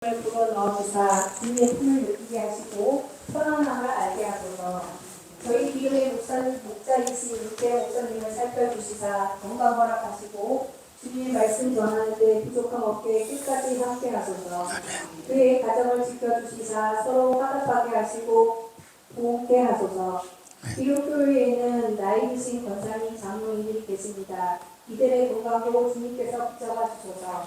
불어넣어주사 주님의 품을 느끼게 하시고 편안함을 알게 하소서. 저희 기교회 목자이신 육대 목사님을 살펴주시사 건강 허락하시고 주님의 말씀 전하는 데 부족함 없게 끝까지 함께 하소서. 그의 가정을 지켜주시사 서로 화답하게 하시고 보호케 하소서. 기독교회에는 나이 드신 권사님 장로님이 계십니다. 이들의 건강도 주님께서 붙잡아 주소서.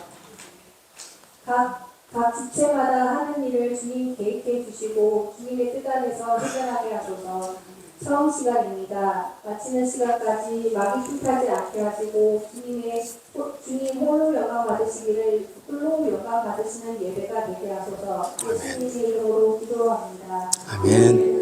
각 주체마다 하는 일을 주님 계획해 주시고 주님의 뜻 안에서 실현하게 하소서. 처음 시간입니다. 마치는 시간까지 마귀 틈타지 않게 하시고 주님 홀로 영광 받으시기를 홀로 영광 받으시는 예배가 되게 하소서. 예수님의 이름으로 기도합니다. 아멘.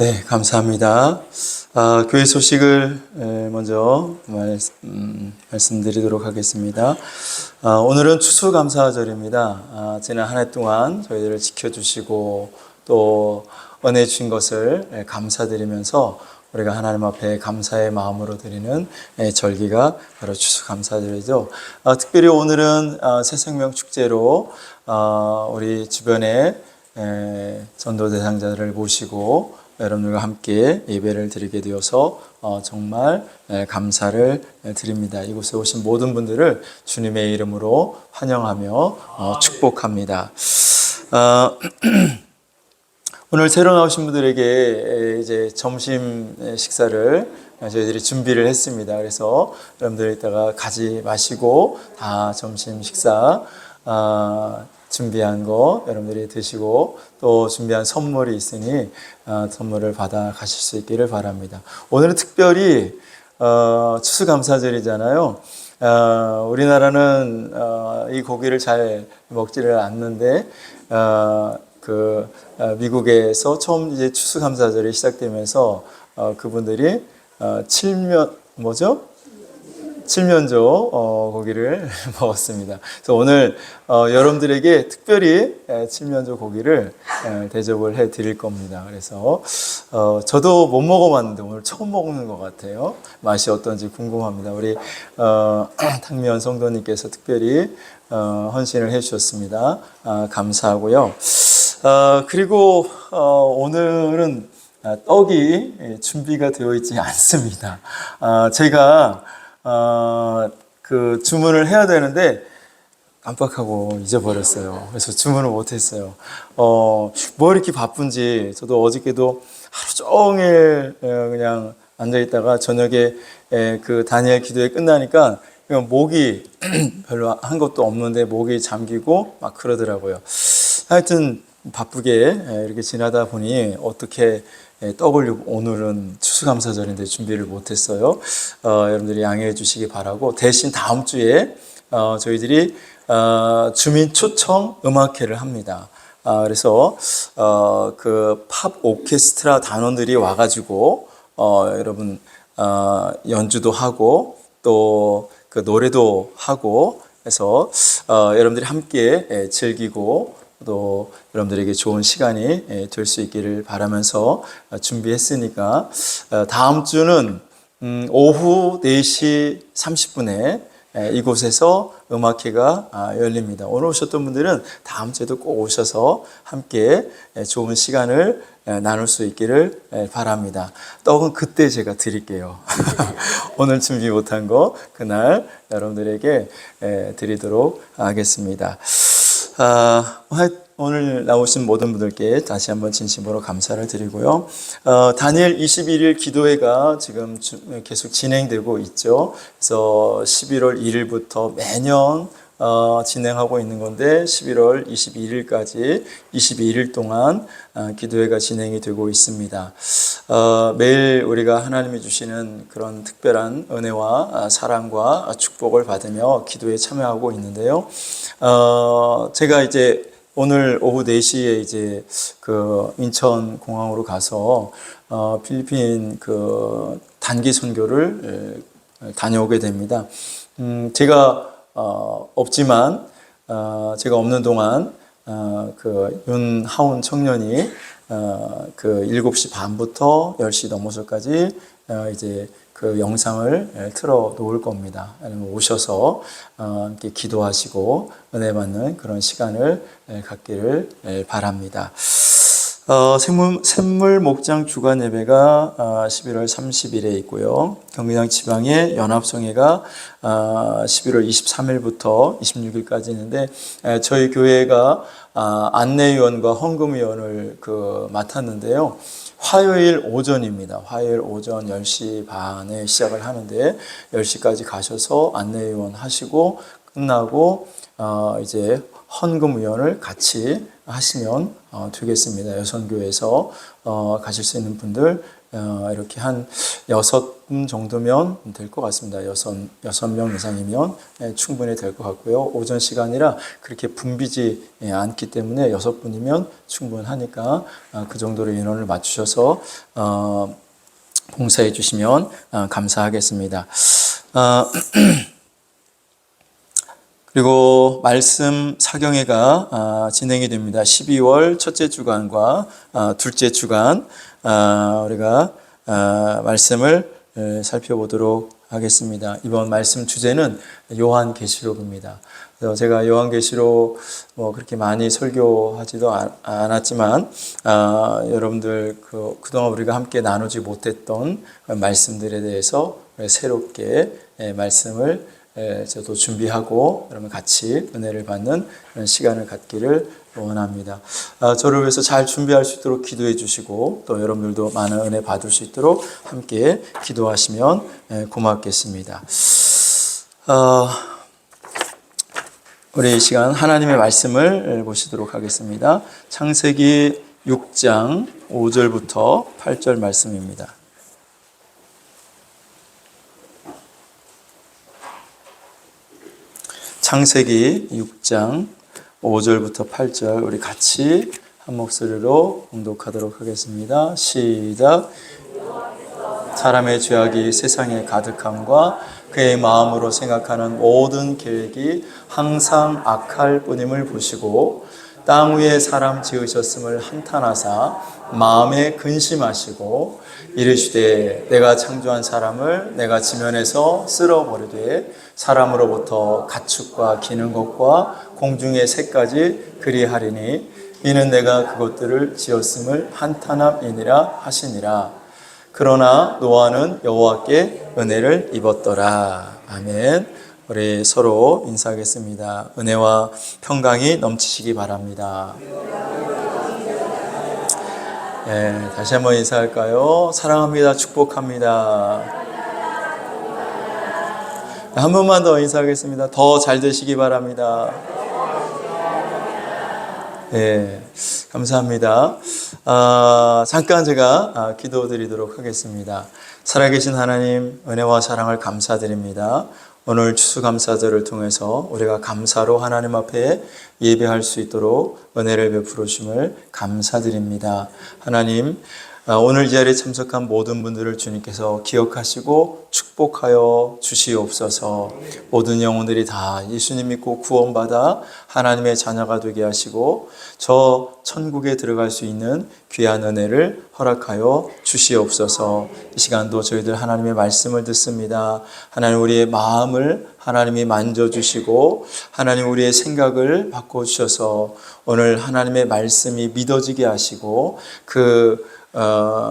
네, 감사합니다. 교회 소식을 먼저 말씀드리도록 하겠습니다. 오늘은 추수감사절입니다. 지난 한 해 동안 저희들을 지켜주시고 또 은혜 주신 것을 감사드리면서 우리가 하나님 앞에 감사의 마음으로 드리는 절기가 바로 추수감사절이죠. 특별히 오늘은 새생명 축제로 우리 주변에 전도 대상자들을 모시고 여러분들과 함께 예배를 드리게 되어서 정말 감사를 드립니다. 이곳에 오신 모든 분들을 주님의 이름으로 환영하며 축복합니다. 오늘 새로 나오신 분들에게 이제 점심 식사를 저희들이 준비를 했습니다. 그래서 여러분들 이따가 가지 마시고 다 점심 식사 준비한 거 여러분들이 드시고 또 준비한 선물이 있으니 선물을 받아 가실 수 있기를 바랍니다. 오늘은 특별히 추수감사절이잖아요. 우리나라는 이 고기를 잘 먹지를 않는데 미국에서 처음 이제 추수감사절이 시작되면서 그분들이 칠면조 고기를 먹었습니다. 그래서 오늘 여러분들에게 특별히 칠면조 고기를 대접을 해 드릴 겁니다. 그래서 저도 못 먹어봤는데 오늘 처음 먹는 것 같아요. 맛이 어떤지 궁금합니다. 우리 탕미연 성도님께서 특별히 헌신을 해 주셨습니다. 감사하고요. 그리고 오늘은 떡이 준비가 되어 있지 않습니다. 제가 주문을 해야 되는데 깜빡하고 잊어버렸어요. 그래서 주문을 못했어요. 뭐 이렇게 바쁜지 저도 어저께도 하루 종일 그냥 앉아있다가 저녁에 그 다니엘 기도회 끝나니까 그냥 목이 별로 한 것도 없는데 목이 잠기고 막 그러더라고요. 하여튼 바쁘게 이렇게 지나다 보니 어떻게 떡을 오늘은 추수감사절인데 준비를 못했어요. 여러분들이 양해해 주시기 바라고 대신 다음 주에 저희들이 주민 초청 음악회를 합니다. 그래서 그 팝 오케스트라 단원들이 와가지고 여러분 연주도 하고 또 그 노래도 하고 해서 여러분들이 함께 즐기고 또 여러분들에게 좋은 시간이 될 수 있기를 바라면서 준비했으니까 다음 주는 오후 4시 30분에 이곳에서 음악회가 열립니다. 오늘 오셨던 분들은 다음 주에도 꼭 오셔서 함께 좋은 시간을 나눌 수 있기를 바랍니다. 떡은 그때 제가 드릴게요. 오늘 준비 못한 거 그날 여러분들에게 드리도록 하겠습니다. 오늘 나오신 모든 분들께 다시 한번 진심으로 감사를 드리고요. 다니엘 21일 기도회가 지금 계속 진행되고 있죠. 그래서 11월 1일부터 매년 진행하고 있는 건데 11월 21일까지 22일 동안 기도회가 진행이 되고 있습니다. 매일 우리가 하나님이 주시는 그런 특별한 은혜와 사랑과 축복을 받으며 기도에 참여하고 있는데요. 제가 이제 오늘 오후 4시에 이제 그 인천 공항으로 가서 필리핀 그 단기 선교를 다녀오게 됩니다. 제가 없지만 제가 없는 동안 그 윤하운 청년이 그 7시 반부터 10시 넘어서까지 이제 그 영상을 틀어 놓을 겁니다. 오셔서 함께 기도하시고 은혜 받는 그런 시간을 갖기를 바랍니다. 샘물 목장 주간 예배가 11월 30일에 있고요. 경기장 지방의 연합성회가 11월 23일부터 26일까지 있는데 저희 교회가 안내위원과 헌금위원을 맡았는데요. 화요일 오전입니다. 화요일 오전 10시 반에 시작을 하는데 10시까지 가셔서 안내위원 하시고 끝나고 이제 헌금위원을 같이 하시면 되겠습니다. 여선교회에서 가실 수 있는 분들 이렇게 한 6분 정도면 될 것 같습니다. 6명 이상이면 충분히 될 것 같고요. 오전 시간이라 그렇게 붐비지 않기 때문에 6분이면 충분하니까 그 정도로 인원을 맞추셔서 봉사해 주시면 감사하겠습니다. 그리고 말씀 사경회가 진행이 됩니다. 12월 첫째 주간과 둘째 주간 우리가 말씀을 살펴보도록 하겠습니다. 이번 말씀 주제는 요한계시록입니다. 그래서 제가 요한계시록 그렇게 많이 설교하지도 않았지만 여러분들 그동안 우리가 함께 나누지 못했던 말씀들에 대해서 새롭게 말씀을 저도 준비하고 여러분 같이 은혜를 받는 그런 시간을 갖기를 원합니다. 저를 위해서 잘 준비할 수 있도록 기도해 주시고 또 여러분들도 많은 은혜 받을 수 있도록 함께 기도하시면 고맙겠습니다. 우리 이 시간 하나님의 말씀을 보시도록 하겠습니다. 창세기 6장 5절부터 8절 말씀입니다. 창세기 6장 5절부터 8절 우리 같이 한 목소리로 봉독하도록 하겠습니다. 시작. 사람의 죄악이 세상에 가득함과 그의 마음으로 생각하는 모든 계획이 항상 악할 뿐임을 보시고 땅 위에 사람 지으셨음을 한탄하사 마음에 근심하시고 이르시되 내가 창조한 사람을 내가 지면에서 쓸어버리되 사람으로부터 가축과 기는 것과 공중의 새까지 그리하리니 이는 내가 그것들을 지었음을 한탄함이니라 하시니라. 그러나 노아는 여호와께 은혜를 입었더라. 아멘. 우리 서로 인사하겠습니다. 은혜와 평강이 넘치시기 바랍니다. 네, 다시 한번 인사할까요? 사랑합니다. 축복합니다. 한 번만 더 인사하겠습니다. 더 잘 되시기 바랍니다. 네, 감사합니다. 잠깐 제가 기도드리도록 하겠습니다. 살아계신 하나님, 은혜와 사랑을 감사드립니다. 오늘 추수감사절을 통해서 우리가 감사로 하나님 앞에 예배할 수 있도록 은혜를 베풀어 주심을 감사드립니다. 하나님, 오늘 이 자리에 참석한 모든 분들을 주님께서 기억하시고 축복하여 주시옵소서. 모든 영혼들이 다 예수님 믿고 구원받아 하나님의 자녀가 되게 하시고 저 천국에 들어갈 수 있는 귀한 은혜를 허락하여 주시옵소서. 이 시간도 저희들 하나님의 말씀을 듣습니다. 하나님 우리의 마음을 하나님이 만져주시고 하나님 우리의 생각을 바꿔주셔서 오늘 하나님의 말씀이 믿어지게 하시고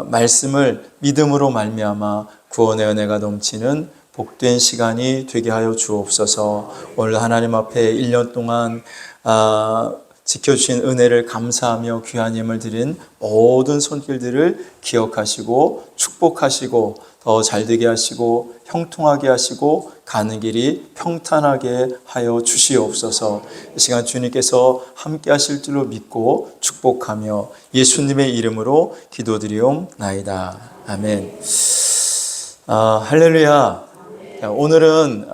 말씀을 믿음으로 말미암아 구원의 은혜가 넘치는 복된 시간이 되게 하여 주옵소서. 오늘 하나님 앞에 1년 동안 지켜주신 은혜를 감사하며 귀한 예물 드린 모든 손길들을 기억하시고 축복하시고 더 잘되게 하시고 형통하게 하시고 가는 길이 평탄하게 하여 주시옵소서. 이 시간 주님께서 함께 하실 줄로 믿고 축복하며 예수님의 이름으로 기도드리옵나이다. 아멘. 할렐루야. 오늘은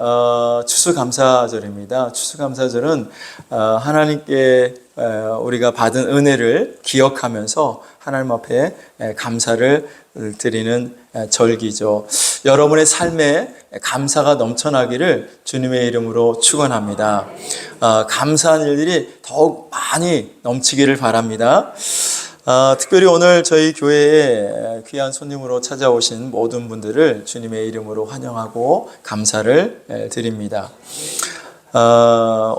추수감사절입니다. 추수감사절은 하나님께 우리가 받은 은혜를 기억하면서 하나님 앞에 감사를 드리는 절기죠. 여러분의 삶에 감사가 넘쳐나기를 주님의 이름으로 축원합니다. 감사한 일들이 더욱 많이 넘치기를 바랍니다. 특별히 오늘 저희 교회에 귀한 손님으로 찾아오신 모든 분들을 주님의 이름으로 환영하고 감사를 드립니다.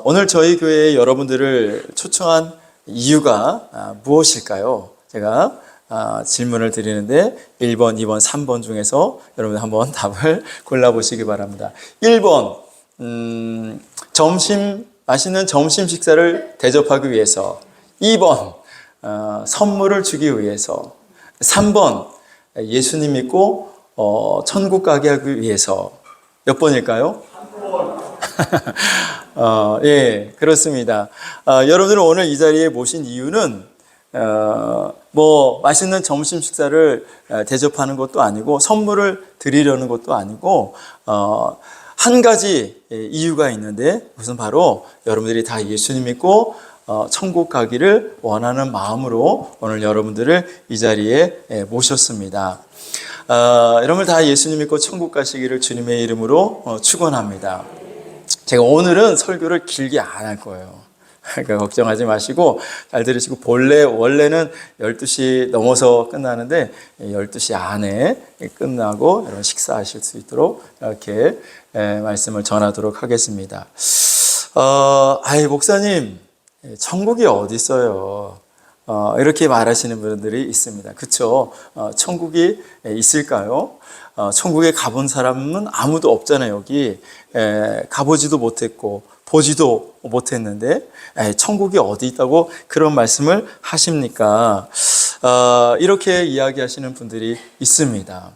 오늘 저희 교회에 여러분들을 초청한 이유가 무엇일까요? 제가 질문을 드리는데 1번, 2번, 3번 중에서 여러분 한번 답을 골라보시기 바랍니다. 1번, 맛있는 점심 식사를 대접하기 위해서. 2번, 선물을 주기 위해서. 3번, 예수님 믿고 천국 가게 하기 위해서. 몇 번일까요? 3번. 예, 그렇습니다. 여러분들은 오늘 이 자리에 모신 이유는 맛있는 점심 식사를 대접하는 것도 아니고 선물을 드리려는 것도 아니고 한 가지 이유가 있는데 그것은 바로 여러분들이 다 예수님 믿고 천국 가기를 원하는 마음으로 오늘 여러분들을 이 자리에 모셨습니다. 여러분들 다 예수님 믿고 천국 가시기를 주님의 이름으로 축원합니다. 제가 오늘은 설교를 길게 안 할 거예요. 그러니까 걱정하지 마시고 잘 들으시고 원래는 12시 넘어서 끝나는데 12시 안에 끝나고 여러분 식사하실 수 있도록 이렇게 말씀을 전하도록 하겠습니다. 목사님, 천국이 어디 있어요? 이렇게 말하시는 분들이 있습니다. 그렇죠? 천국이 있을까요? 천국에 가본 사람은 아무도 없잖아요. 여기 가보지도 못했고 보지도 못했는데 천국이 어디 있다고 그런 말씀을 하십니까? 이렇게 이야기하시는 분들이 있습니다.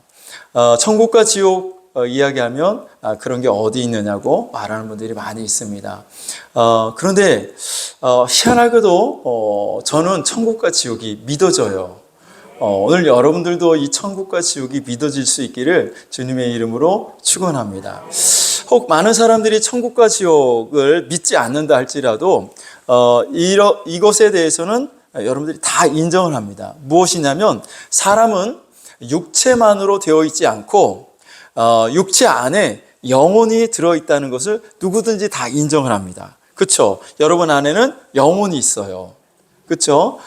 천국과 지옥 이야기하면 그런 게 어디 있느냐고 말하는 분들이 많이 있습니다. 그런데 희한하게도 저는 천국과 지옥이 믿어져요. 오늘 여러분들도 이 천국과 지옥이 믿어질 수 있기를 주님의 이름으로 축원합니다. 혹 많은 사람들이 천국과 지옥을 믿지 않는다 할지라도 이것에 대해서는 여러분들이 다 인정을 합니다. 무엇이냐면 사람은 육체만으로 되어 있지 않고 육체 안에 영혼이 들어있다는 것을 누구든지 다 인정을 합니다. 그렇죠? 여러분 안에는 영혼이 있어요. 그렇죠?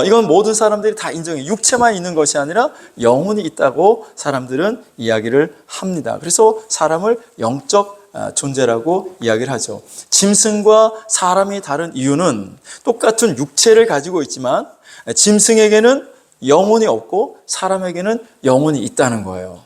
이건 모든 사람들이 다 인정해요. 육체만 있는 것이 아니라 영혼이 있다고 사람들은 이야기를 합니다. 그래서 사람을 영적 존재라고 이야기를 하죠. 짐승과 사람이 다른 이유는 똑같은 육체를 가지고 있지만 짐승에게는 영혼이 없고 사람에게는 영혼이 있다는 거예요.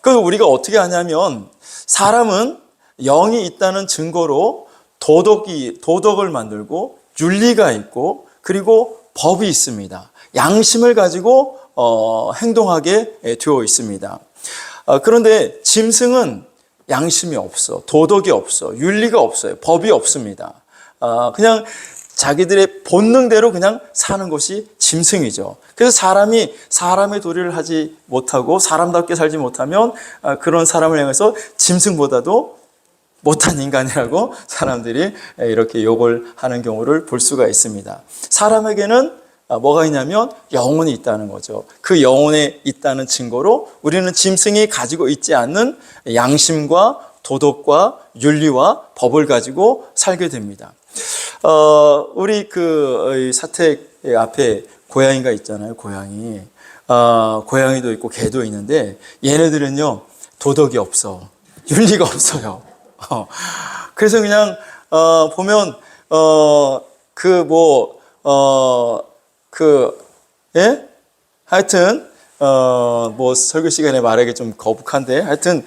그래서 우리가 어떻게 하냐면 사람은 영이 있다는 증거로 도덕을 만들고 윤리가 있고 그리고 법이 있습니다. 양심을 가지고 행동하게 되어 있습니다. 그런데 짐승은 양심이 없어, 도덕이 없어, 윤리가 없어요, 법이 없습니다. 그냥 자기들의 본능대로 그냥 사는 것이 짐승이죠. 그래서 사람이 사람의 도리를 하지 못하고 사람답게 살지 못하면 그런 사람을 향해서 짐승보다도 못한 인간이라고 사람들이 이렇게 욕을 하는 경우를 볼 수가 있습니다. 사람에게는 뭐가 있냐면 영혼이 있다는 거죠. 그 영혼에 있다는 증거로 우리는 짐승이 가지고 있지 않는 양심과 도덕과 윤리와 법을 가지고 살게 됩니다. 우리 사택 앞에 고양이가 있잖아요. 고양이도 있고 개도 있는데 얘네들은요 도덕이 없어, 윤리가 없어요. 그래서 그냥 보면 하여튼 설교 시간에 말하기 좀 거북한데 하여튼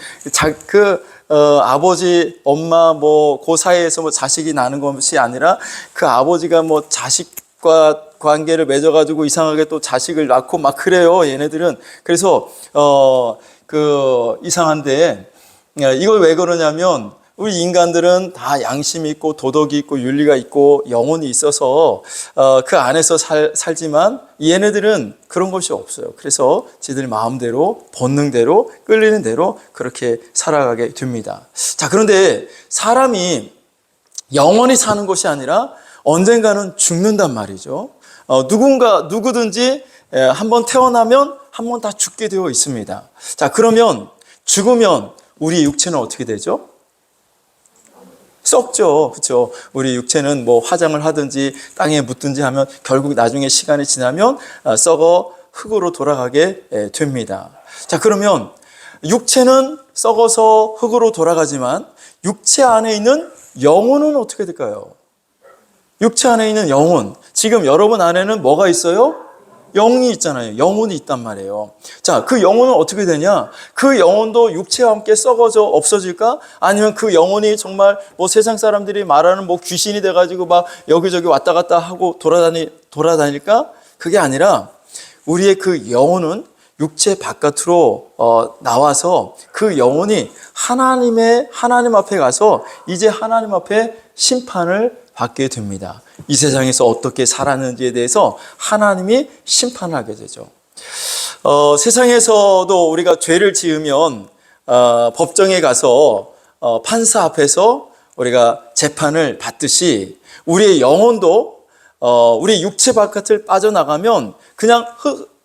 아버지, 엄마 그 사이에서 자식이 나는 것이 아니라 그 아버지가 자식과 관계를 맺어가지고 이상하게 또 자식을 낳고 막 그래요, 얘네들은. 그래서 이상한데 이걸 왜 그러냐면 우리 인간들은 다 양심이 있고 도덕이 있고 윤리가 있고 영혼이 있어서 그 안에서 살지만 얘네들은 그런 것이 없어요. 그래서 지들 마음대로 본능대로 끌리는 대로 그렇게 살아가게 됩니다. 자, 그런데 사람이 영원히 사는 것이 아니라 언젠가는 죽는단 말이죠. 누구든지 한번 태어나면 한번 다 죽게 되어 있습니다. 자, 그러면 죽으면 우리 육체는 어떻게 되죠? 썩죠. 그렇죠? 우리 육체는 뭐 화장을 하든지 땅에 묻든지 하면 결국 나중에 시간이 지나면 썩어 흙으로 돌아가게 됩니다. 자, 그러면 육체는 썩어서 흙으로 돌아가지만 육체 안에 있는 영혼은 어떻게 될까요? 육체 안에 있는 영혼. 지금 여러분 안에는 뭐가 있어요? 영이 있잖아요. 영혼이 있단 말이에요. 자, 그 영혼은 어떻게 되냐? 그 영혼도 육체와 함께 썩어져 없어질까? 아니면 그 영혼이 정말 뭐 세상 사람들이 말하는 뭐 귀신이 돼가지고 막 여기저기 왔다 갔다 하고 돌아다닐까? 그게 아니라 우리의 그 영혼은 육체 바깥으로 나와서 그 영혼이 하나님 앞에 가서 이제 하나님 앞에 심판을 받게 됩니다. 이 세상에서 어떻게 살았는지에 대해서 하나님이 심판하게 되죠. 세상에서도 우리가 죄를 지으면 법정에 가서 판사 앞에서 우리가 재판을 받듯이 우리의 영혼도 우리 육체 바깥을 빠져나가면 그냥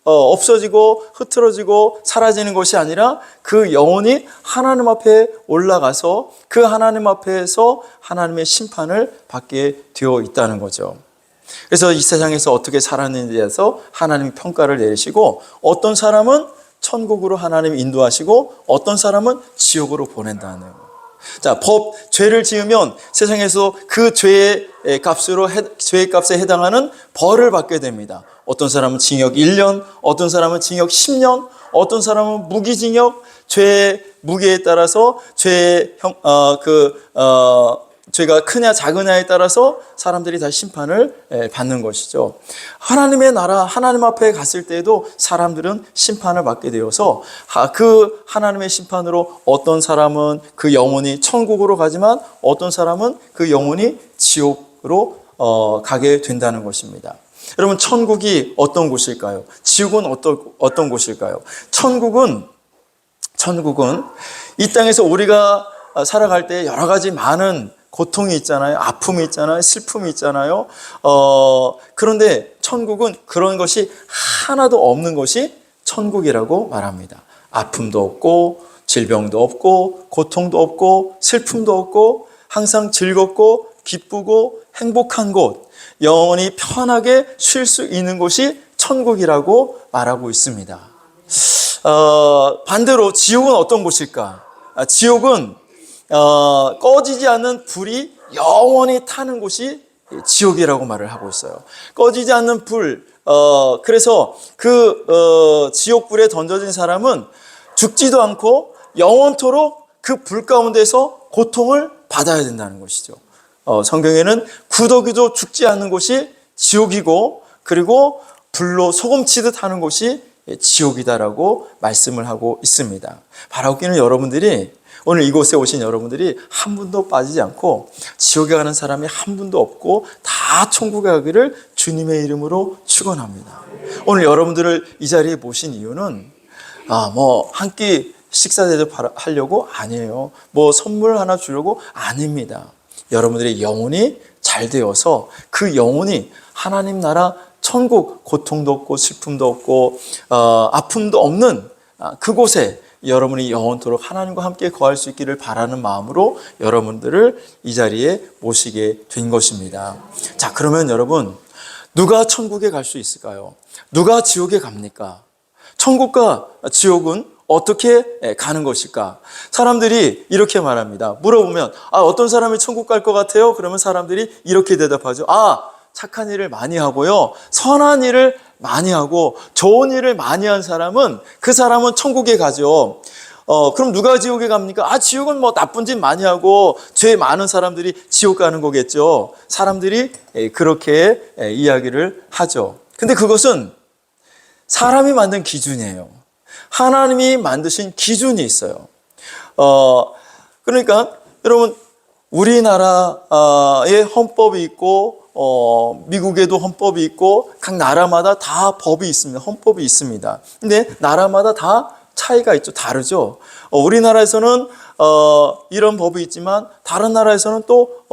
없어지고 흐트러지고 사라지는 것이 아니라 그 영혼이 하나님 앞에 올라가서 그 하나님 앞에서 하나님의 심판을 받게 되어 있다는 거죠. 그래서 이 세상에서 어떻게 살았는지에 대해서 하나님이 평가를 내리시고 어떤 사람은 천국으로 하나님이 인도하시고 어떤 사람은 지옥으로 보낸다는 거예요. 자, 죄를 지으면 세상에서 그 죄의 값에 해당하는 벌을 받게 됩니다. 어떤 사람은 징역 1년, 어떤 사람은 징역 10년, 어떤 사람은 무기징역, 죄의 무게에 따라서 죄가 크냐 작으냐에 따라서 사람들이 다 심판을 받는 것이죠. 하나님의 나라, 하나님 앞에 갔을 때에도 사람들은 심판을 받게 되어서 그 하나님의 심판으로 어떤 사람은 그 영혼이 천국으로 가지만 어떤 사람은 그 영혼이 지옥으로 가게 된다는 것입니다. 여러분, 천국이 어떤 곳일까요? 지옥은 어떤 곳일까요? 천국은 이 땅에서 우리가 살아갈 때 여러 가지 많은 고통이 있잖아요. 아픔이 있잖아요. 슬픔이 있잖아요. 그런데 천국은 그런 것이 하나도 없는 것이 천국이라고 말합니다. 아픔도 없고 질병도 없고 고통도 없고 슬픔도 없고 항상 즐겁고 기쁘고 행복한 곳, 영원히 편하게 쉴 수 있는 곳이 천국이라고 말하고 있습니다. 반대로 지옥은 어떤 곳일까? 지옥은 꺼지지 않는 불이 영원히 타는 곳이 지옥이라고 말을 하고 있어요. 꺼지지 않는 불. 그래서 그 지옥불에 던져진 사람은 죽지도 않고 영원토록 그 불 가운데서 고통을 받아야 된다는 것이죠. 성경에는 구더기도 죽지 않는 곳이 지옥이고 그리고 불로 소금치듯 하는 곳이 지옥이다라고 말씀을 하고 있습니다. 바라고 끼는 여러분들이 오늘 이곳에 오신 여러분들이 한 분도 빠지지 않고 지옥에 가는 사람이 한 분도 없고 다 천국에 가기를 주님의 이름으로 축원합니다. 오늘 여러분들을 이 자리에 모신 이유는 한 끼 식사 대접하려고 아니에요. 뭐 선물 하나 주려고 아닙니다. 여러분들의 영혼이 잘 되어서 그 영혼이 하나님 나라 천국, 고통도 없고 슬픔도 없고 아픔도 없는 그곳에 여러분이 영원토록 하나님과 함께 거할 수 있기를 바라는 마음으로 여러분들을 이 자리에 모시게 된 것입니다. 자, 그러면 여러분, 누가 천국에 갈 수 있을까요? 누가 지옥에 갑니까? 천국과 지옥은 어떻게 가는 것일까? 사람들이 이렇게 말합니다. 물어보면 어떤 사람이 천국 갈 것 같아요? 그러면 사람들이 이렇게 대답하죠. 착한 일을 많이 하고요, 선한 일을 많이 하고 좋은 일을 많이 한 사람은 그 사람은 천국에 가죠. 그럼 누가 지옥에 갑니까? 지옥은 뭐 나쁜 짓 많이 하고 죄 많은 사람들이 지옥 가는 거겠죠. 사람들이 그렇게 이야기를 하죠. 근데 그것은 사람이 만든 기준이에요. 하나님이 만드신 기준이 있어요. 그러니까 여러분, 우리나라의 헌법이 있고 미국에도 헌법이 있고 각 나라마다 다 법이 있습니다. 헌법이 있습니다. 근데 나라마다 다 차이가 있죠. 다르죠. 우리나라에서는 이런 법이 있지만 다른 나라에서는 또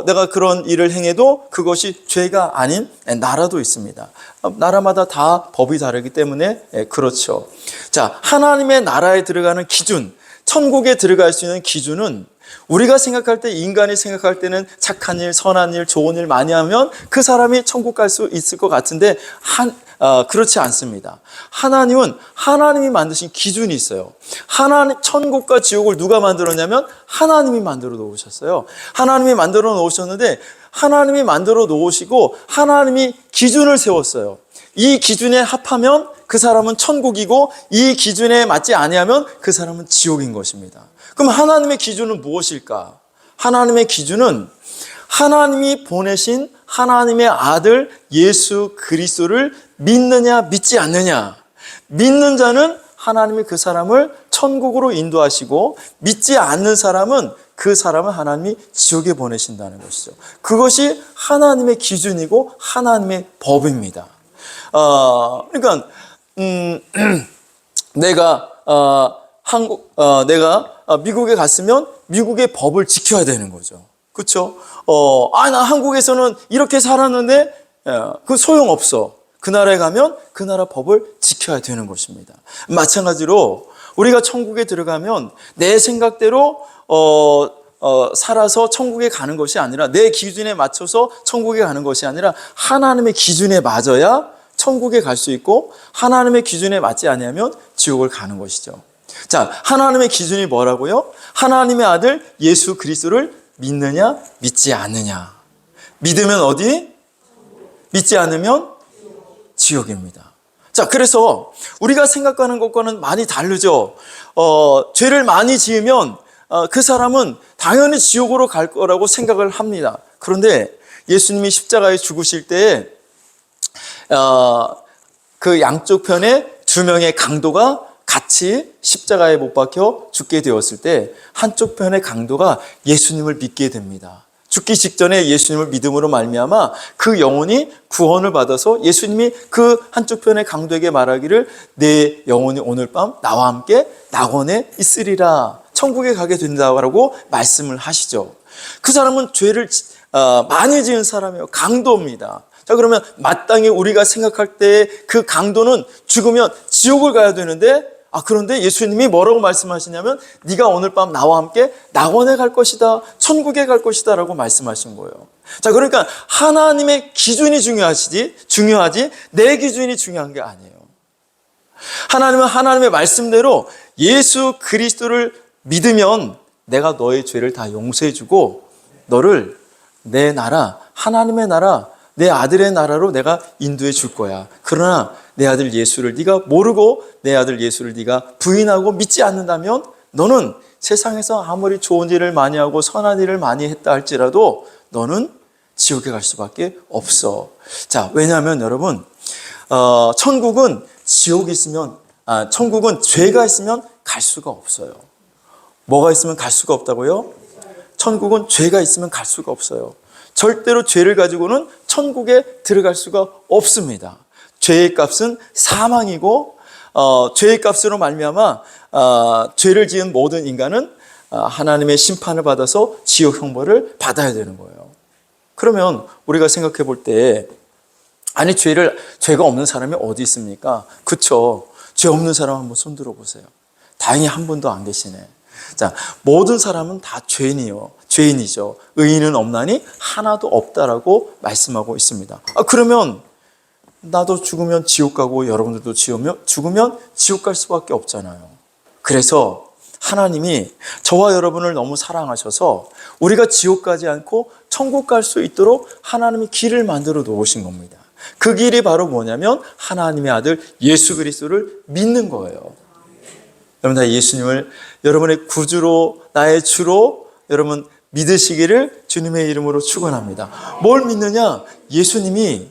내가 그런 일을 행해도 그것이 죄가 아닌 나라도 있습니다. 나라마다 다 법이 다르기 때문에 그렇죠. 자, 하나님의 나라에 들어가는 기준, 천국에 들어갈 수 있는 기준은 우리가 생각할 때, 인간이 생각할 때는 착한 일, 선한 일, 좋은 일 많이 하면 그 사람이 천국 갈 수 있을 것 같은데 그렇지 않습니다. 하나님은 하나님이 만드신 기준이 있어요. 천국과 지옥을 누가 만들었냐면 하나님이 만들어 놓으셨어요. 하나님이 만들어 놓으셨는데 하나님이 만들어 놓으시고 하나님이 기준을 세웠어요. 이 기준에 합하면 그 사람은 천국이고 이 기준에 맞지 아니하면 그 사람은 지옥인 것입니다. 그럼 하나님의 기준은 무엇일까? 하나님의 기준은 하나님이 보내신 하나님의 아들 예수 그리스도를 믿느냐 믿지 않느냐. 믿는 자는 하나님이 그 사람을 천국으로 인도하시고 믿지 않는 사람은 그 사람을 하나님이 지옥에 보내신다는 것이죠. 그것이 하나님의 기준이고 하나님의 법입니다. 그러니까 내가 미국에 갔으면 미국의 법을 지켜야 되는 거죠. 그렇죠? 나 한국에서는 이렇게 살았는데 그 소용없어. 그 나라에 가면 그 나라 법을 지켜야 되는 것입니다. 마찬가지로 우리가 천국에 들어가면 내 생각대로 살아서 천국에 가는 것이 아니라 내 기준에 맞춰서 천국에 가는 것이 아니라 하나님의 기준에 맞아야 천국에 갈 수 있고 하나님의 기준에 맞지 않으면 지옥을 가는 것이죠. 자, 하나님의 기준이 뭐라고요? 하나님의 아들 예수 그리스도를 믿느냐 믿지 않느냐. 믿으면 어디? 믿지 않으면 지옥입니다. 자, 그래서 우리가 생각하는 것과는 많이 다르죠. 죄를 많이 지으면 그 사람은 당연히 지옥으로 갈 거라고 생각을 합니다. 그런데 예수님이 십자가에 죽으실 때 그 양쪽 편에 두 명의 강도가 같이 십자가에 못 박혀 죽게 되었을 때 한쪽 편의 강도가 예수님을 믿게 됩니다. 죽기 직전에 예수님을 믿음으로 말미암아 그 영혼이 구원을 받아서 예수님이 그 한쪽 편의 강도에게 말하기를 내 영혼이 오늘 밤 나와 함께 낙원에 있으리라, 천국에 가게 된다고 말씀을 하시죠. 그 사람은 죄를 많이 지은 사람이에요. 강도입니다. 자, 그러면 마땅히 우리가 생각할 때 그 강도는 죽으면 지옥을 가야 되는데 그런데 예수님이 뭐라고 말씀하시냐면 네가 오늘 밤 나와 함께 낙원에 갈 것이다, 천국에 갈 것이다 라고 말씀하신 거예요. 자, 그러니까 하나님의 기준이 중요하지 내 기준이 중요한 게 아니에요. 하나님은 하나님의 말씀대로 예수 그리스도를 믿으면 내가 너의 죄를 다 용서해 주고 너를 내 나라, 하나님의 나라, 내 아들의 나라로 내가 인도해 줄 거야. 그러나 내 아들 예수를 네가 모르고 내 아들 예수를 네가 부인하고 믿지 않는다면 너는 세상에서 아무리 좋은 일을 많이 하고 선한 일을 많이 했다 할지라도 너는 지옥에 갈 수밖에 없어. 자, 왜냐하면 여러분 천국은 천국은 죄가 있으면 갈 수가 없어요. 뭐가 있으면 갈 수가 없다고요? 천국은 죄가 있으면 갈 수가 없어요. 절대로 죄를 가지고는 천국에 들어갈 수가 없습니다. 죄의 값은 사망이고 죄의 값으로 말미암아 죄를 지은 모든 인간은 하나님의 심판을 받아서 지옥 형벌을 받아야 되는 거예요. 그러면 우리가 생각해 볼 때 죄가 없는 사람이 어디 있습니까? 그렇죠. 죄 없는 사람 한번 손 들어 보세요. 다행히 한 분도 안 계시네. 자, 모든 사람은 다 죄인이죠. 의인은 없나니 하나도 없다라고 말씀하고 있습니다. 그러면 나도 죽으면 지옥 가고 여러분들도 죽으면 지옥 갈 수밖에 없잖아요. 그래서 하나님이 저와 여러분을 너무 사랑하셔서 우리가 지옥 가지 않고 천국 갈 수 있도록 하나님이 길을 만들어 놓으신 겁니다. 그 길이 바로 뭐냐면 하나님의 아들 예수 그리스도를 믿는 거예요. 여러분 다 예수님을 여러분의 구주로 나의 주로 여러분 믿으시기를 주님의 이름으로 축원합니다. 뭘 믿느냐? 예수님이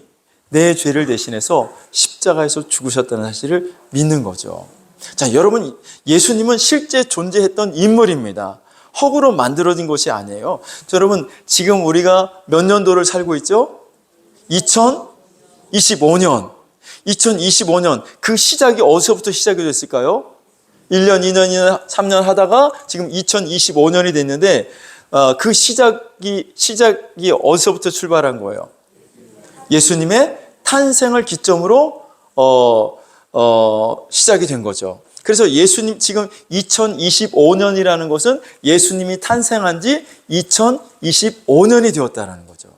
내 죄를 대신해서 십자가에서 죽으셨다는 사실을 믿는 거죠. 자, 여러분 예수님은 실제 존재했던 인물입니다. 허구로 만들어진 것이 아니에요. 자, 여러분, 지금 우리가 몇 년도를 살고 있죠? 2025년. 2025년. 그 시작이 어디서부터 시작이 됐을까요? 1년, 2년, 3년 하다가 지금 2025년이 됐는데, 그 시작이 어디서부터 출발한 거예요? 예수님의 탄생을 기점으로, 시작이 된 거죠. 그래서 예수님, 지금 2025년이라는 것은 예수님이 탄생한 지 2025년이 되었다는 거죠.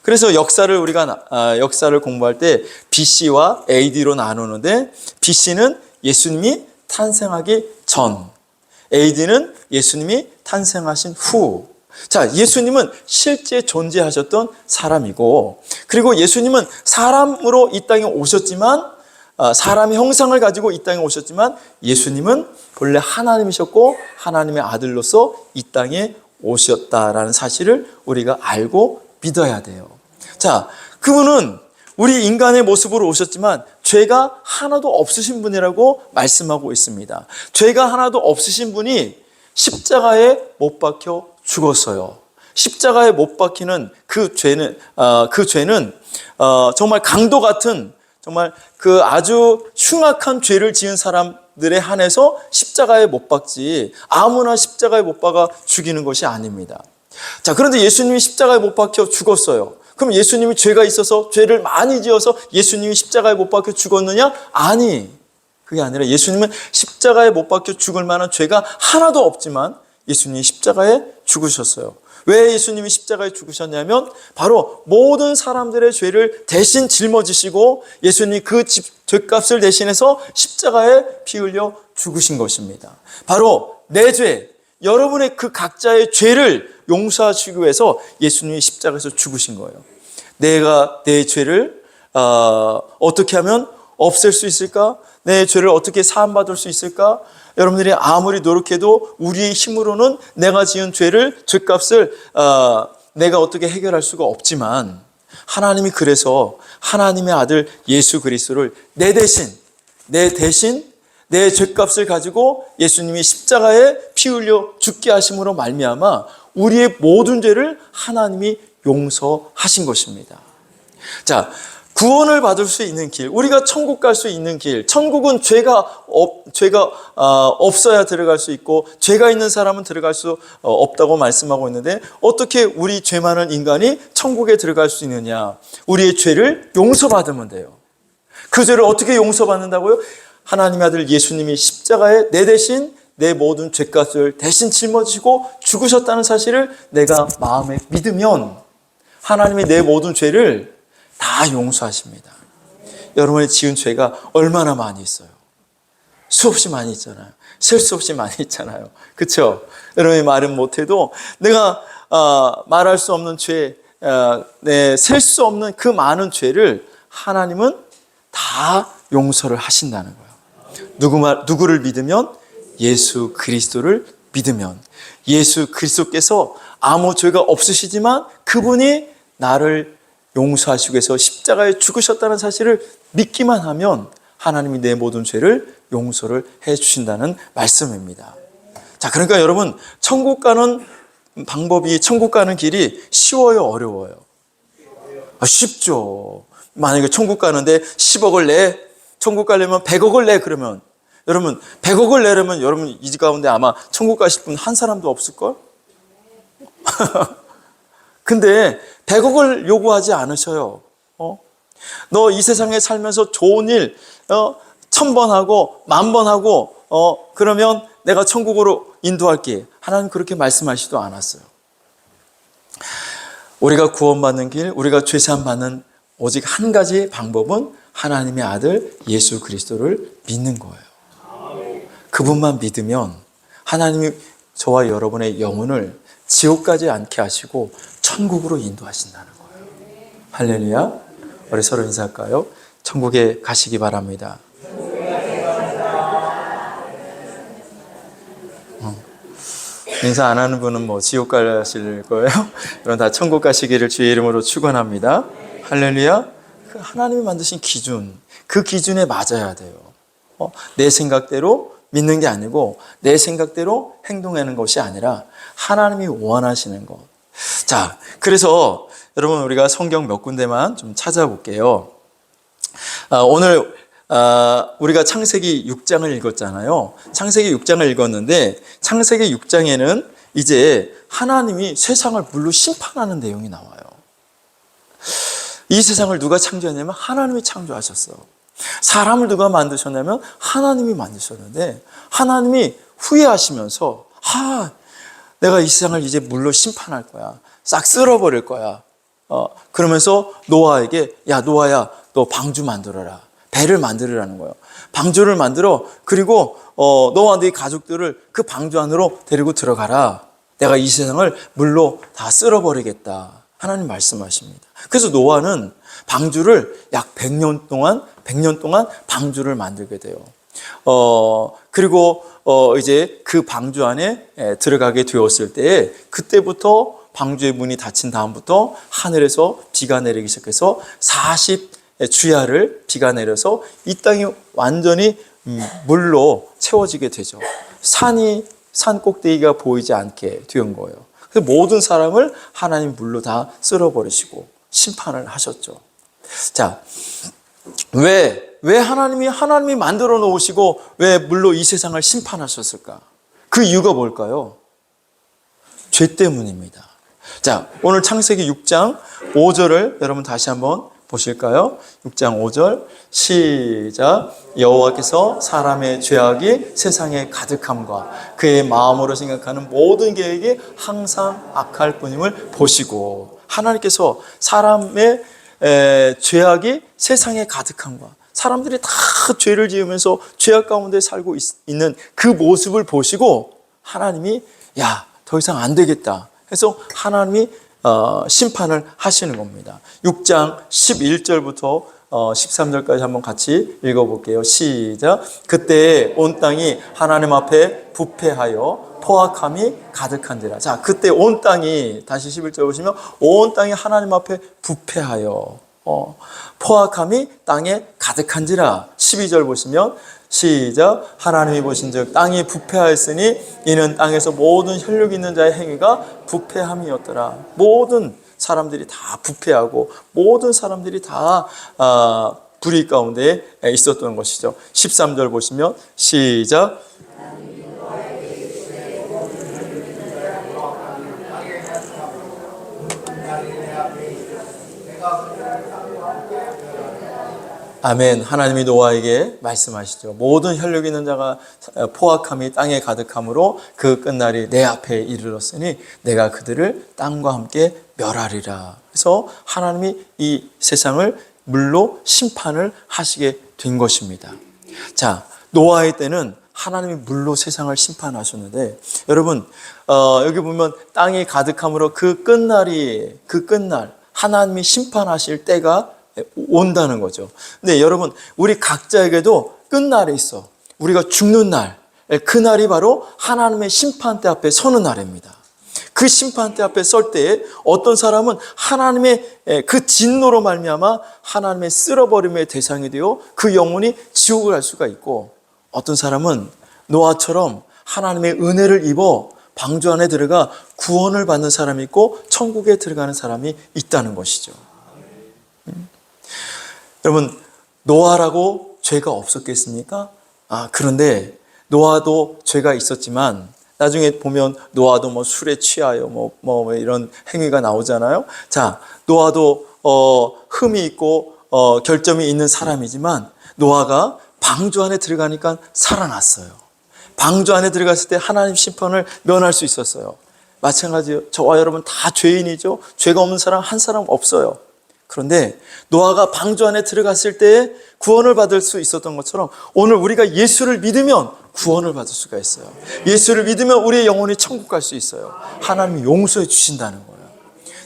그래서 역사를 공부할 때 BC와 AD로 나누는데, BC는 예수님이 탄생하기 전, AD는 예수님이 탄생하신 후. 자, 예수님은 실제 존재하셨던 사람이고, 그리고 예수님은 사람으로 이 땅에 오셨지만, 사람의 형상을 가지고 이 땅에 오셨지만, 예수님은 본래 하나님이셨고 하나님의 아들로서 이 땅에 오셨다라는 사실을 우리가 알고 믿어야 돼요. 자, 그분은 우리 인간의 모습으로 오셨지만 죄가 하나도 없으신 분이라고 말씀하고 있습니다. 죄가 하나도 없으신 분이 십자가에 못 박혀 죽었어요. 십자가에 못 박히는 그 죄는 정말 강도 같은, 정말 그 아주 흉악한 죄를 지은 사람들에 한해서 십자가에 못 박지, 아무나 십자가에 못 박아 죽이는 것이 아닙니다. 자, 그런데 예수님이 십자가에 못 박혀 죽었어요. 그럼 예수님이 죄가 있어서 죄를 많이 지어서 예수님이 십자가에 못 박혀 죽었느냐? 아니, 그게 아니라 예수님은 십자가에 못 박혀 죽을 만한 죄가 하나도 없지만 예수님이 십자가에 죽으셨어요. 왜 예수님이 십자가에 죽으셨냐면 바로 모든 사람들의 죄를 대신 짊어지시고 예수님이 그 죄값을 대신해서 십자가에 피 흘려 죽으신 것입니다. 바로 내 죄, 여러분의 그 각자의 죄를 용서하시기 위해서 예수님이 십자가에서 죽으신 거예요. 내가 내 죄를 어떻게 하면 없앨 수 있을까? 내 죄를 어떻게 사함받을 수 있을까? 여러분들이 아무리 노력해도 우리의 힘으로는 내가 지은 죄값을 내가 어떻게 해결할 수가 없지만, 하나님이 그래서 하나님의 아들 예수 그리스도를 내 대신 내 죄값을 가지고 예수님이 십자가에 피 흘려 죽게 하심으로 말미암아 우리의 모든 죄를 하나님이 용서하신 것입니다. 자, 구원을 받을 수 있는 길, 우리가 천국 갈 수 있는 길, 천국은 죄가 없어야 들어갈 수 있고 죄가 있는 사람은 들어갈 수 없다고 말씀하고 있는데, 어떻게 우리 죄 많은 인간이 천국에 들어갈 수 있느냐? 우리의 죄를 용서받으면 돼요. 그 죄를 어떻게 용서받는다고요? 하나님의 아들 예수님이 십자가에 내 대신 내 모든 죄값을 대신 짊어지고 죽으셨다는 사실을 내가 마음에 믿으면 하나님이 내 모든 죄를 다 용서하십니다. 여러분의 지은 죄가 얼마나 많이 있어요? 수없이 많이 있잖아요. 셀 수 없이 많이 있잖아요. 그렇죠? 여러분이 말은 못해도 내가 말할 수 없는 죄, 셀 수 없는 그 많은 죄를 하나님은 다 용서를 하신다는 거예요. 누구를 믿으면? 예수 그리스도를 믿으면. 예수 그리스도께서 아무 죄가 없으시지만 그분이 나를 용서하시기 위해서 십자가에 죽으셨다는 사실을 믿기만 하면 하나님이 내 모든 죄를 용서를 해 주신다는 말씀입니다. 자, 그러니까 여러분, 천국 가는 길이 쉬워요, 어려워요? 쉽죠. 만약에 천국 가는데 10억을 내, 천국 가려면 100억을 내, 그러면 여러분 100억을 내려면 여러분 이 집 가운데 아마 천국 가실 분 한 사람도 없을걸? 근데 100억을 요구하지 않으셔요. 너 이 세상에 살면서 좋은 일 1000번 하고 10,000번 하고 그러면 내가 천국으로 인도할게. 하나님 그렇게 말씀하시도 않았어요. 우리가 구원받는 길, 우리가 죄사함 받는 오직 한 가지 방법은 하나님의 아들 예수 그리스도를 믿는 거예요. 그분만 믿으면 하나님이 저와 여러분의 영혼을 지옥 가지 않게 하시고 천국으로 인도하신다는 거예요. 할렐루야. 우리 서로 인사할까요? 천국에 가시기 바랍니다. 인사 안 하는 분은 뭐 지옥 가실 거예요? 그럼 다 천국 가시기를 주의 이름으로 축원합니다. 할렐루야. 하나님이 만드신 기준, 그 기준에 맞아야 돼요. 내 생각대로, 믿는 게 아니고 내 생각대로 행동하는 것이 아니라 하나님이 원하시는 것. 자, 그래서 여러분 우리가 성경 몇 군데만 좀 찾아볼게요. 오늘 우리가 창세기 6장을 읽었잖아요. 창세기 6장을 읽었는데 창세기 6장에는 이제 하나님이 세상을 물로 심판하는 내용이 나와요. 이 세상을 누가 창조했냐면 하나님이 창조하셨어. 사람을 누가 만드셨냐면 하나님이 만드셨는데 하나님이 후회하시면서 내가 이 세상을 이제 물로 심판할 거야. 싹 쓸어버릴 거야. 그러면서 노아에게 야 노아야 너 방주 만들어라. 배를 만들으라는 거예요. 방주를 만들어 그리고 너와 네 가족들을 그 방주 안으로 데리고 들어가라. 내가 이 세상을 물로 다 쓸어버리겠다. 하나님 말씀하십니다. 그래서 노아는 방주를 약 100년 동안 방주를 만들게 돼요. 그리고 이제 그 방주 안에 들어가게 되었을 때에 그때부터 방주의 문이 닫힌 다음부터 하늘에서 비가 내리기 시작해서 40주야를 비가 내려서 이 땅이 완전히 물로 채워지게 되죠. 산 꼭대기가 보이지 않게 된 거예요. 그래서 모든 사람을 하나님 물로 다 쓸어버리시고 심판을 하셨죠. 자, 왜 하나님이 만들어 놓으시고 왜 물로 이 세상을 심판하셨을까? 그 이유가 뭘까요? 죄 때문입니다. 자, 오늘 창세기 6장 5절을 여러분 다시 한번 보실까요? 6장 5절 시작. 여호와께서 사람의 죄악이 세상에 가득함과 그의 마음으로 생각하는 모든 계획이 항상 악할 뿐임을 보시고 하나님께서 사람의 죄악이 세상에 가득함과 사람들이 다 죄를 지으면서 죄악 가운데 살고 있는 그 모습을 보시고 하나님이 더 이상 안 되겠다 해서 하나님이 심판을 하시는 겁니다. 6장 11절부터 13절까지 한번 같이 읽어볼게요. 시작. 그때 온 땅이 하나님 앞에 부패하여 포악함이 가득한지라. 자, 그때 온 땅이 다시 11절 보시면 온 땅이 하나님 앞에 부패하여 포악함이 땅에 가득한지라. 12절 보시면 시작. 하나님이 보신즉 땅이 부패하였으니 이는 땅에서 모든 혈육 있는 자의 행위가 부패함이었더라. 모든 사람들이 다 부패하고 모든 사람들이 다 불의 가운데 있었던 것이죠. 13절 보시면 시작. 아멘. 하나님이 노아에게 말씀하시죠. 모든 혈육 있는 자가 포악함이 땅에 가득함으로 그 끝날이 내 앞에 이르렀으니 내가 그들을 땅과 함께 멸하리라. 그래서 하나님이 이 세상을 물로 심판을 하시게 된 것입니다. 자, 노아의 때는 하나님이 물로 세상을 심판하셨는데 여러분 여기 보면 땅이 가득함으로 그 끝날 하나님이 심판하실 때가 온다는 거죠. 근데 여러분 우리 각자에게도 끝날이 있어. 우리가 죽는 날, 그 날이 바로 하나님의 심판대 앞에 서는 날입니다. 그 심판대 앞에 설 때에 어떤 사람은 하나님의 그 진노로 말미암아 하나님의 쓸어버림의 대상이 되어 그 영혼이 지옥을 갈 수가 있고 어떤 사람은 노아처럼 하나님의 은혜를 입어 방주 안에 들어가 구원을 받는 사람이 있고 천국에 들어가는 사람이 있다는 것이죠. 여러분 노아라고 죄가 없었겠습니까? 그런데 노아도 죄가 있었지만 나중에 보면 노아도 술에 취하여 이런 행위가 나오잖아요. 자, 노아도 흠이 있고 결점이 있는 사람이지만 노아가 방주 안에 들어가니까 살아났어요. 방주 안에 들어갔을 때 하나님 심판을 면할 수 있었어요. 마찬가지로 저와 여러분 다 죄인이죠. 죄가 없는 사람 한 사람 없어요. 그런데 노아가 방주 안에 들어갔을 때 구원을 받을 수 있었던 것처럼 오늘 우리가 예수를 믿으면 구원을 받을 수가 있어요. 예수를 믿으면 우리의 영혼이 천국 갈 수 있어요. 하나님이 용서해 주신다는 거예요.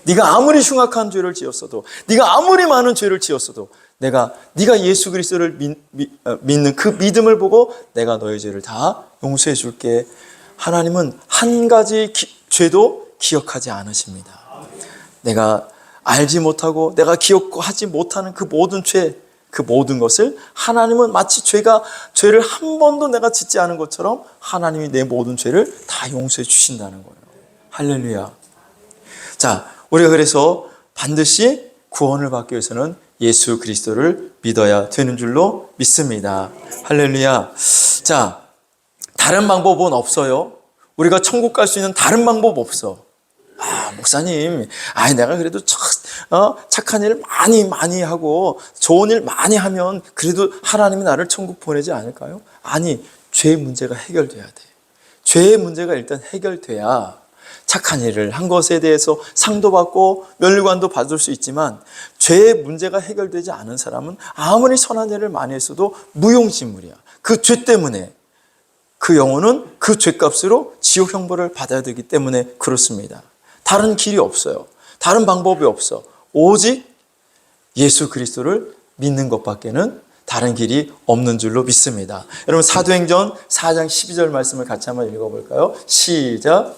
네가 아무리 흉악한 죄를 지었어도 네가 아무리 많은 죄를 지었어도 네가 예수 그리스도를 믿는 그 믿음을 보고 내가 너의 죄를 다 용서해 줄게. 하나님은 한 가지 죄도 기억하지 않으십니다. 내가 알지 못하고 내가 기억하지 못하는 그 모든 죄, 그 모든 것을 하나님은 마치 죄를 한 번도 내가 짓지 않은 것처럼 하나님이 내 모든 죄를 다 용서해 주신다는 거예요. 할렐루야. 자, 우리가 그래서 반드시 구원을 받기 위해서는 예수 그리스도를 믿어야 되는 줄로 믿습니다. 할렐루야. 자, 다른 방법은 없어요. 우리가 천국 갈 수 있는 다른 방법 없어. 목사님, 내가 그래도 착한 일 많이 하고 좋은 일 많이 하면 그래도 하나님이 나를 천국 보내지 않을까요? 아니, 죄의 문제가 해결돼야 돼. 죄의 문제가 일단 해결돼야 착한 일을 한 것에 대해서 상도 받고 면류관도 받을 수 있지만, 죄의 문제가 해결되지 않은 사람은 아무리 선한 일을 많이 했어도 무용지물이야. 그 죄 때문에 그 영혼은 그 죄값으로 지옥 형벌을 받아야 되기 때문에 그렇습니다. 다른 길이 없어요. 다른 방법이 없어. 오직 예수 그리스도를 믿는 것밖에는 다른 길이 없는 줄로 믿습니다. 여러분, 사도행전 4장 12절 말씀을 같이 한번 읽어볼까요? 시작.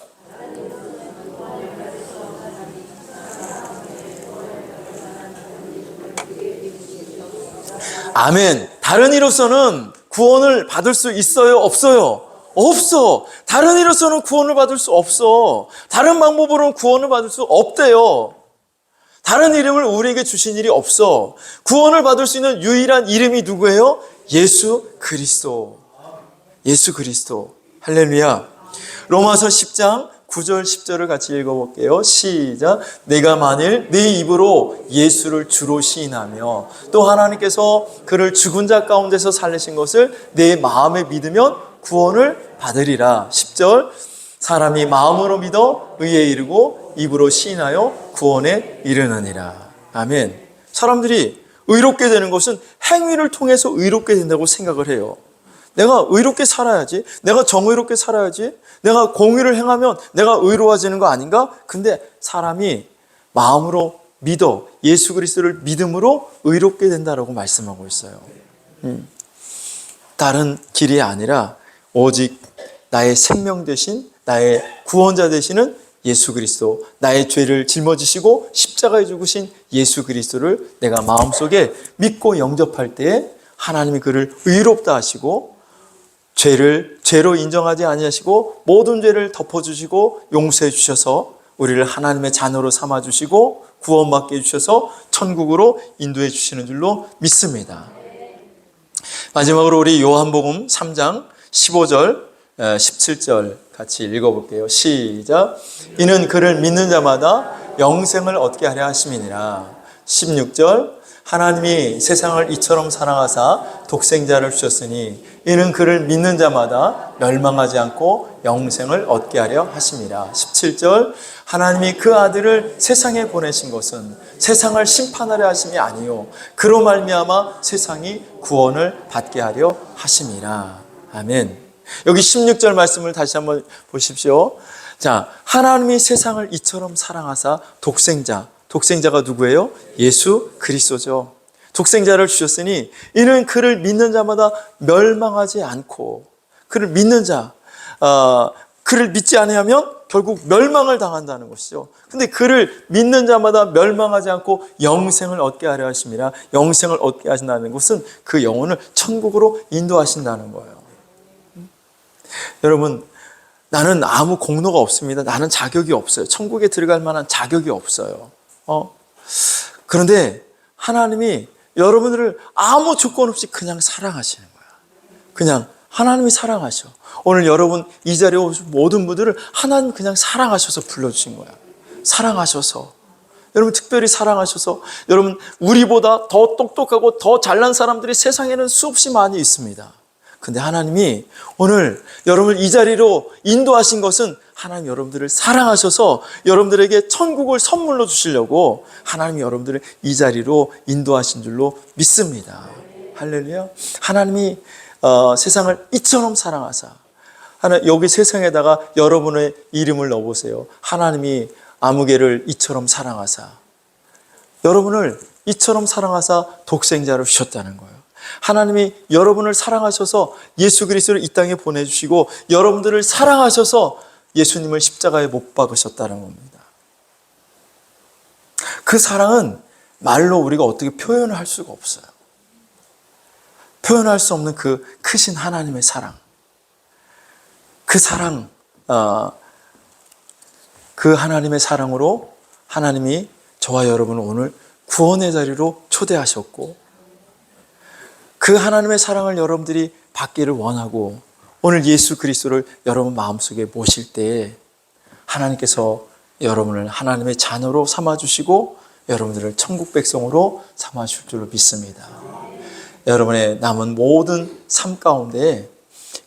아멘. 다른 이로서는 구원을 받을 수 있어요? 없어요? 없어. 다른 이로서는 구원을 받을 수 없어. 다른 방법으로는 구원을 받을 수 없대요. 다른 이름을 우리에게 주신 일이 없어. 구원을 받을 수 있는 유일한 이름이 누구예요? 예수 그리스도. 예수 그리스도. 할렐루야. 로마서 10장 9절 10절을 같이 읽어볼게요. 시작. 내가 만일 네 입으로 예수를 주로 시인하며 또 하나님께서 그를 죽은 자 가운데서 살리신 것을 내 마음에 믿으면 구원을 받으리라. 10절. 사람이 마음으로 믿어 의에 이르고 입으로 시인하여 구원에 이르느니라. 아멘. 사람들이 의롭게 되는 것은 행위를 통해서 의롭게 된다고 생각을 해요. 내가 의롭게 살아야지, 내가 정의롭게 살아야지, 내가 공의를 행하면 내가 의로워지는 거 아닌가? 근데 사람이 마음으로 믿어 예수 그리스도를 믿음으로 의롭게 된다라고 말씀하고 있어요. 다른 길이 아니라 오직 나의 생명 대신 나의 구원자 되시는 예수 그리스도, 나의 죄를 짊어지시고 십자가에 죽으신 예수 그리스도를 내가 마음속에 믿고 영접할 때에 하나님이 그를 의롭다 하시고 죄를 죄로 인정하지 아니하시고 모든 죄를 덮어주시고 용서해 주셔서 우리를 하나님의 자녀로 삼아주시고 구원받게 해주셔서 천국으로 인도해 주시는 줄로 믿습니다. 마지막으로 우리 요한복음 3장 15절 17절 같이 읽어볼게요. 시작. 이는 그를 믿는 자마다 영생을 얻게 하려 하심이니라. 16절. 하나님이 세상을 이처럼 사랑하사 독생자를 주셨으니 이는 그를 믿는 자마다 멸망하지 않고 영생을 얻게 하려 하심이라. 17절. 하나님이 그 아들을 세상에 보내신 것은 세상을 심판하려 하심이 아니요 그로 말미암아 세상이 구원을 받게 하려 하심이라. 아멘. 여기 16절 말씀을 다시 한번 보십시오. 자, 하나님이 세상을 이처럼 사랑하사 독생자가 누구예요? 예수 그리스도죠. 독생자를 주셨으니 이는 그를 믿는 자마다 멸망하지 않고, 그를 믿는 자, 그를 믿지 아니하면 결국 멸망을 당한다는 것이죠. 근데 그를 믿는 자마다 멸망하지 않고 영생을 얻게 하려 하심이라. 영생을 얻게 하신다는 것은 그 영혼을 천국으로 인도하신다는 거예요. 여러분, 나는 아무 공로가 없습니다. 나는 자격이 없어요. 천국에 들어갈 만한 자격이 없어요. 그런데 하나님이 여러분들을 아무 조건 없이 그냥 사랑하시는 거야. 그냥 하나님이 사랑하셔. 오늘 여러분 이 자리에 오신 모든 분들을 하나님 그냥 사랑하셔서 불러주신 거야. 사랑하셔서. 여러분 특별히 사랑하셔서. 여러분 우리보다 더 똑똑하고 더 잘난 사람들이 세상에는 수없이 많이 있습니다. 근데 하나님이 오늘 여러분을 이 자리로 인도하신 것은 하나님 여러분들을 사랑하셔서 여러분들에게 천국을 선물로 주시려고 하나님이 여러분들을 이 자리로 인도하신 줄로 믿습니다. 할렐루야. 하나님이 세상을 이처럼 사랑하사, 여기 세상에다가 여러분의 이름을 넣어보세요. 하나님이 아무개를 이처럼 사랑하사, 여러분을 이처럼 사랑하사 독생자를 주셨다는 거예요. 하나님이 여러분을 사랑하셔서 예수 그리스도를 이 땅에 보내주시고 여러분들을 사랑하셔서 예수님을 십자가에 못 박으셨다는 겁니다. 그 사랑은 말로 우리가 어떻게 표현을 할 수가 없어요. 표현할 수 없는 그 크신 하나님의 사랑, 그 사랑, 그 하나님의 사랑으로 하나님이 저와 여러분을 오늘 구원의 자리로 초대하셨고, 그 하나님의 사랑을 여러분들이 받기를 원하고 오늘 예수 그리스도를 여러분 마음속에 모실 때 하나님께서 여러분을 하나님의 자녀로 삼아주시고 여러분들을 천국 백성으로 삼아줄 줄로 믿습니다. 여러분의 남은 모든 삶 가운데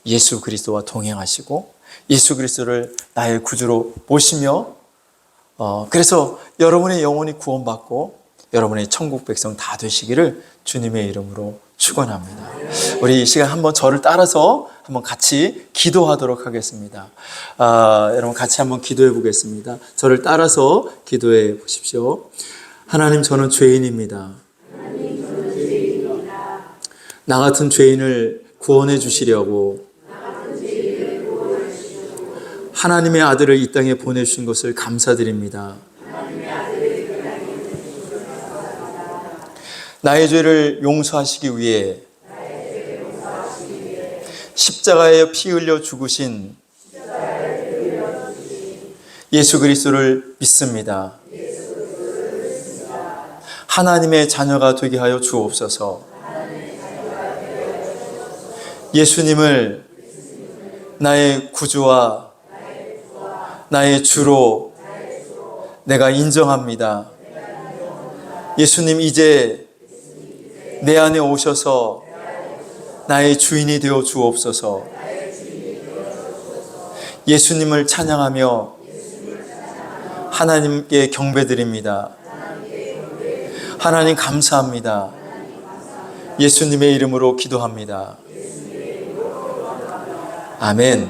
예수 그리스도와 동행하시고 예수 그리스도를 나의 구주로 모시며 그래서 여러분의 영혼이 구원받고 여러분의 천국 백성 다 되시기를 주님의 이름으로 축원합니다. 우리 이 시간 한번 저를 따라서 한번 같이 기도하도록 하겠습니다. 여러분 같이 한번 기도해 보겠습니다. 저를 따라서 기도해 보십시오. 하나님, 저는 죄인입니다. 나 같은 죄인을 구원해 주시려고 하나님의 아들을 이 땅에 보내주신 것을 감사드립니다. 나의 죄를 용서하시기 위해 십자가에 피 흘려 죽으신 예수 그리스도를 믿습니다. 하나님의 자녀가 되게 하여 주옵소서. 예수님을 나의 구주와 나의 주로 내가 인정합니다. 예수님, 이제 내 안에 오셔서 나의 주인이 되어 주옵소서. 예수님을 찬양하며 하나님께 경배드립니다. 하나님 감사합니다. 예수님의 이름으로 기도합니다. 아멘.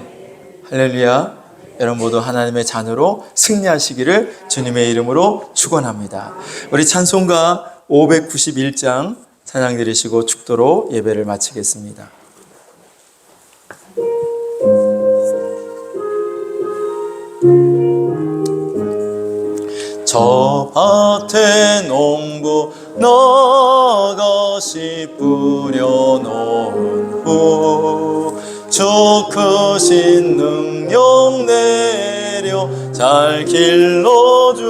할렐루야. 여러분 모두 하나님의 자녀로 승리하시기를 주님의 이름으로 축원합니다. 우리 찬송가 591장 찬양 드리시고 축도로 예배를 마치겠습니다. 저 밭에 농부 너것이 뿌려놓은 후 주 크신 능력 내려 잘 길러주셨네.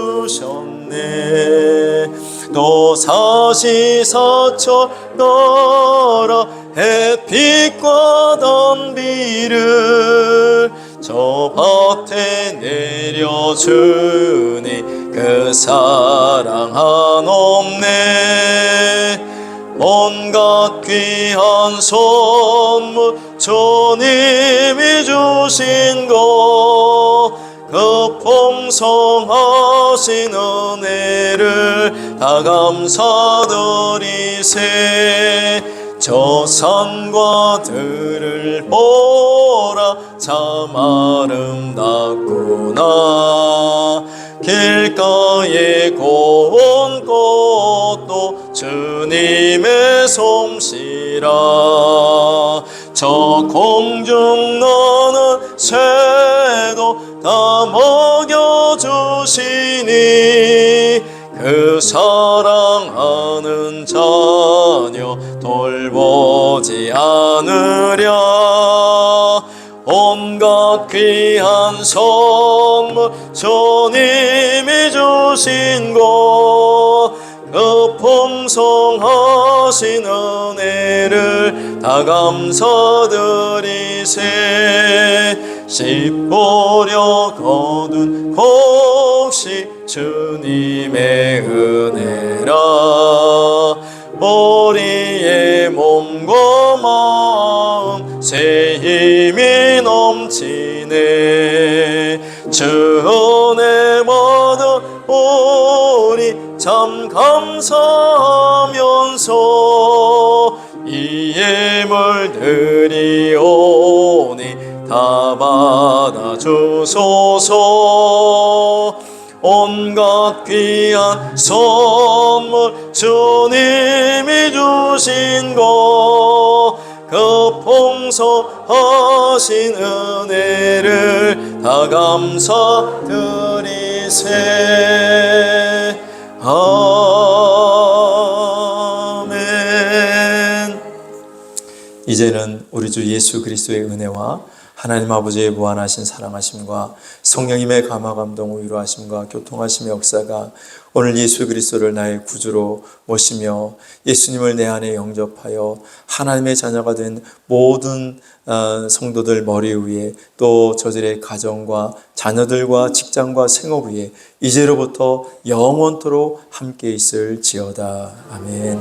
또 사시사철 너라 햇빛과 덤비를 저 밭에 내려주니 그 사랑 한없네. 온갖 귀한 선물 주님이 주신 것 그 풍성하신 은혜를 다 감사드리세. 저 산과 들을 보라 참 아름답구나. 길가에 고운 꽃도 주님의 솜씨라. 저 공중 나는 새도 다 먹여주시니 그 사랑하는 자녀 돌보지 않으랴. 온갖 귀한 선물 주님이 주신 것 그 풍성하신 은혜를 다 감사드리세. 씨 뿌려 거둔 곡식 주님의 은혜라. 우리의 몸과 마음 새 힘이 넘치네. 주 은혜 받아 우리 참 감사하면서 이 예물 드리오니 다 받아주소서. 온갖 귀한 선물 주님이 주신 것 그 풍성하신 은혜를 다 감사드리세. 아멘. 이제는 우리 주 예수 그리스도의 은혜와 하나님 아버지의 무한하신 사랑하심과 성령님의 감화 감동 위로하심과 교통하심의 역사가 오늘 예수 그리스도를 나의 구주로 모시며 예수님을 내 안에 영접하여 하나님의 자녀가 된 모든 성도들 머리 위에 또 저들의 가정과 자녀들과 직장과 생업 위에 이제로부터 영원토록 함께 있을지어다. 아멘.